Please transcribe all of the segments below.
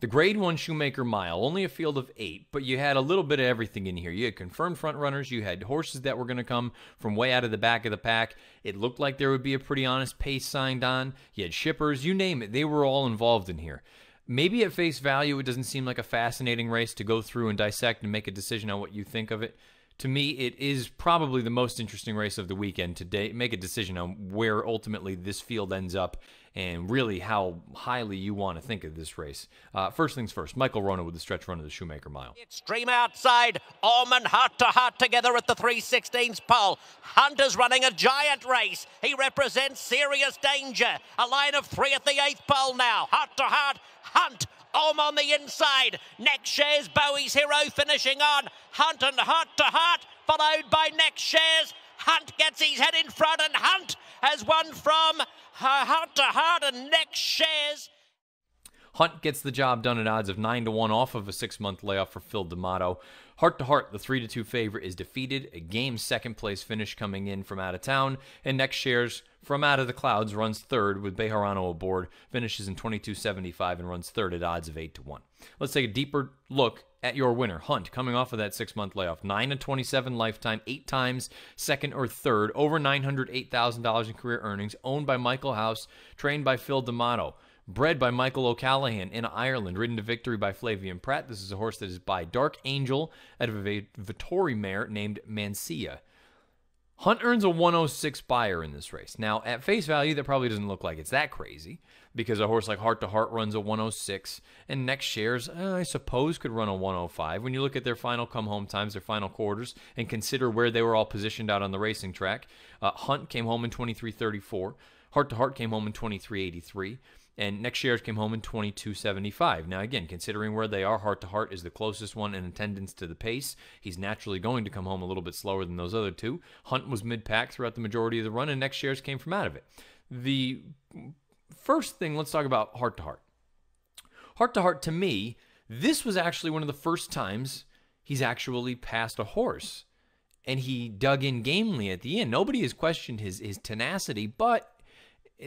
The Grade 1 Shoemaker Mile, only a field of 8, but you had a little bit of everything in here. You had confirmed front runners. You had horses that were going to come from way out of the back of the pack. It looked like there would be a pretty honest pace signed on. You had shippers. You name it. They were all involved in here. Maybe at face value, it doesn't seem like a fascinating race to go through and dissect and make a decision on what you think of it. To me, it is probably the most interesting race of the weekend today. Make a decision on where ultimately this field ends up and really how highly you want to think of this race. First things first, Michael Rona with the stretch run of the Shoemaker Mile. Extreme outside, Ormond heart to heart together at the 3/16 pole. Hunter's running a giant race. He represents serious danger. A line of 3 at the 8th pole now. Heart to heart, Hunt. On the inside. Next Shares, Bowie's Hero finishing on. Hunt and heart to heart, followed by Next Shares. Hunt gets his head in front, and Hunt has won from heart to heart and Next Shares. Hunt gets the job done at odds of 9-1 off of a 6-month layoff for Phil D'Amato. Heart to Heart, the 3-2 favorite, is defeated. A game second place finish coming in from out of town. And Next Shares from out of the clouds runs third with Bejarano aboard, finishes in 22.75 and runs third at odds of 8-1. Let's take a deeper look at your winner, Hunt, coming off of that 6-month layoff. 9-27 lifetime, 8 times second or third, over $908,000 in career earnings, owned by Michael House, trained by Phil D'Amato. Bred by Michael O'Callaghan in Ireland, ridden to victory by Flavian Pratt. This is a horse that is by Dark Angel out of a Vittori mare named Mancia. Hunt earns a 106 buyer in this race. Now, at face value, that probably doesn't look like it's that crazy because a horse like Heart to Heart runs a 106, and Next Shares, I suppose, could run a 105. When you look at their final come-home times, their final quarters, and consider where they were all positioned out on the racing track, Hunt came home in 23.34. Heart to Heart came home in 23.83. And Next Shares came home in 22.75. Now, again, considering where they are, Heart to Heart is the closest one in attendance to the pace. He's naturally going to come home a little bit slower than those other two. Hunt was mid-pack throughout the majority of the run, and Next Shares came from out of it. The first thing, let's talk about Heart to Heart. Heart to Heart, to me, this was actually one of the first times he's actually passed a horse. And he dug in gamely at the end. Nobody has questioned his tenacity, but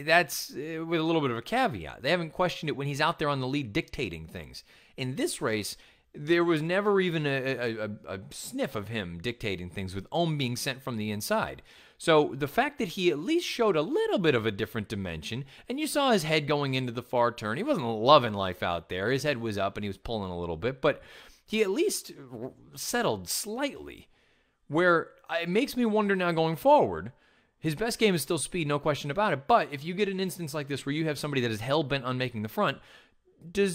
that's with a little bit of a caveat. They haven't questioned it when he's out there on the lead dictating things. In this race, there was never even a sniff of him dictating things, with Ohm being sent from the inside. So the fact that he at least showed a little bit of a different dimension, and you saw his head going into the far turn. He wasn't loving life out there. His head was up and he was pulling a little bit, but he at least settled slightly, where it makes me wonder now going forward. His best game is still speed, no question about it. But if you get an instance like this where you have somebody that is hell-bent on making the front, do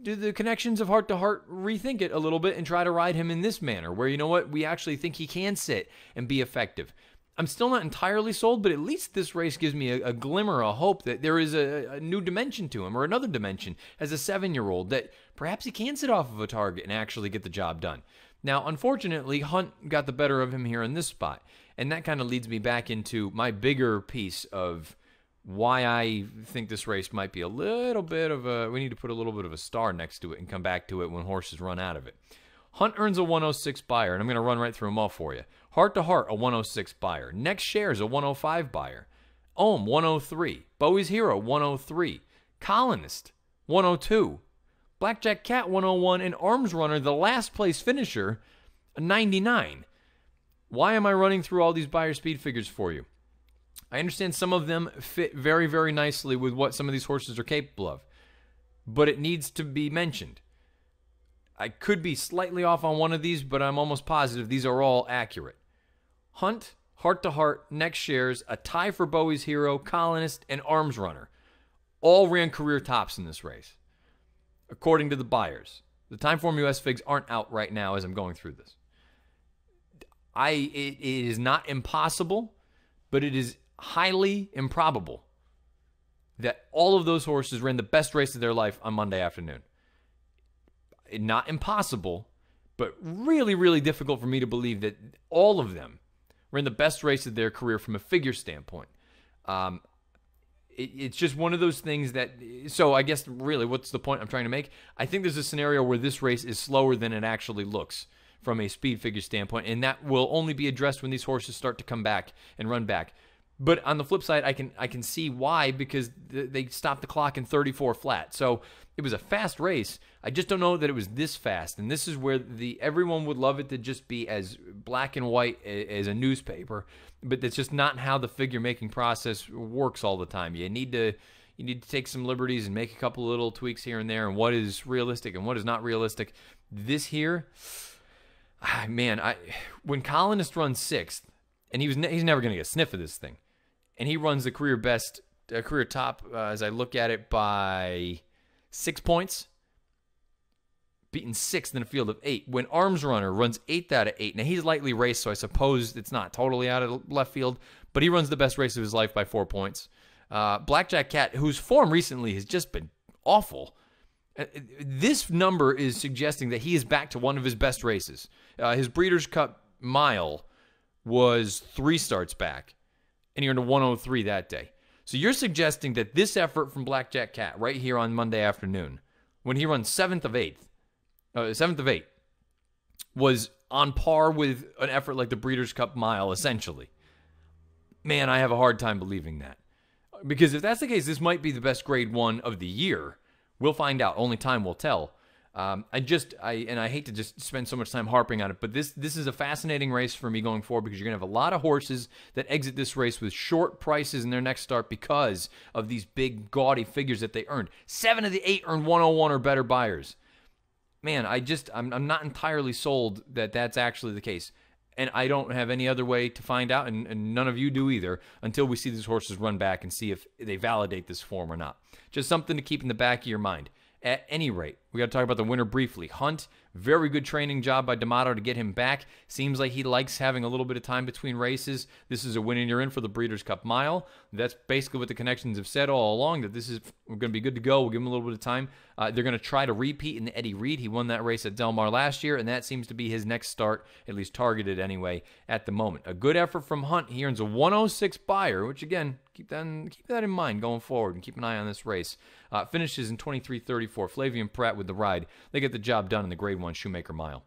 the connections of Heart to Heart rethink it a little bit and try to ride him in this manner, where, you know what, we actually think he can sit and be effective? I'm still not entirely sold, but at least this race gives me a glimmer of hope that there is a new dimension to him, or another dimension as a 7-year-old, that perhaps he can sit off of a target and actually get the job done. Now, unfortunately, Hunt got the better of him here in this spot. And that kind of leads me back into my bigger piece of why I think this race might be a little bit of a, we need to put a little bit of a star next to it and come back to it when horses run out of it. Hunt earns a 106 buyer, and I'm going to run right through them all for you. Heart to Heart, a 106 buyer. Next Shares, a 105 buyer. Ohm, 103. Bowie's Hero, 103. Colonist, 102. Blackjack Cat, 101. And Arms Runner, the last place finisher, a 99. Why am I running through all these buyer speed figures for you? I understand some of them fit very, very nicely with what some of these horses are capable of, but it needs to be mentioned. I could be slightly off on one of these, but I'm almost positive these are all accurate. Hunt, Heart to Heart, Next Shares, a tie for Bowie's Hero, Colonist, and Arms Runner all ran career tops in this race, according to the buyers. The Timeform US figs aren't out right now as I'm going through this. It is not impossible, but it is highly improbable that all of those horses ran the best race of their life on Monday afternoon. Not impossible, but really, really difficult for me to believe that all of them ran the best race of their career from a figure standpoint. It's just one of those things that, so I guess really what's the point I'm trying to make? I think there's a scenario where this race is slower than it actually looks from a speed figure standpoint, and that will only be addressed when these horses start to come back and run back. But on the flip side, I can see why, because they stopped the clock in 34 flat. So it was a fast race. I just don't know that it was this fast. And this is where everyone would love it to just be as black and white as a newspaper, but that's just not how the figure making process works all the time. You need to take some liberties and make a couple little tweaks here and there, and what is realistic and what is not realistic. This here, man, when Colonist runs 6th, and he's never going to get a sniff of this thing, and he runs the career best, career top, as I look at it, by 6 points, beaten 6th in a field of 8. When Arms Runner runs 8th out of 8, now he's lightly raced, so I suppose it's not totally out of left field, but he runs the best race of his life by 4 points. Blackjack Cat, whose form recently has just been awful, this number is suggesting that he is back to one of his best races. His Breeders' Cup Mile was 3 starts back, and he earned a 103 that day. So you're suggesting that this effort from Blackjack Cat right here on Monday afternoon, when he runs 7th of 8, was on par with an effort like the Breeders' Cup Mile, essentially. Man, I have a hard time believing that. Because if that's the case, this might be the best grade 1 of the year. We'll find out. Only time will tell. I hate to just spend so much time harping on it, but this is a fascinating race for me going forward, because you're going to have a lot of horses that exit this race with short prices in their next start because of these big, gaudy figures that they earned. 7 of the 8 earned 101 or better buyers. Man, I'm not entirely sold that that's actually the case. And I don't have any other way to find out, and none of you do either, until we see these horses run back and see if they validate this form or not. Just something to keep in the back of your mind. At any rate, we got to talk about the winner briefly. Hunt, very good training job by D'Amato to get him back. Seems like he likes having a little bit of time between races. This is a win and you're in for the Breeders' Cup Mile. That's basically what the connections have said all along, that we're going to be good to go. We'll give him a little bit of time. They're going to try to repeat in the Eddie Reed. He won that race at Del Mar last year, and that seems to be his next start, at least targeted anyway at the moment. A good effort from Hunt. He earns a 106 buyer, which again, keep that in mind going forward and keep an eye on this race. Finishes in 23:34. Flavian Pratt with the ride. They get the job done in the Grade 1 Shoemaker Mile.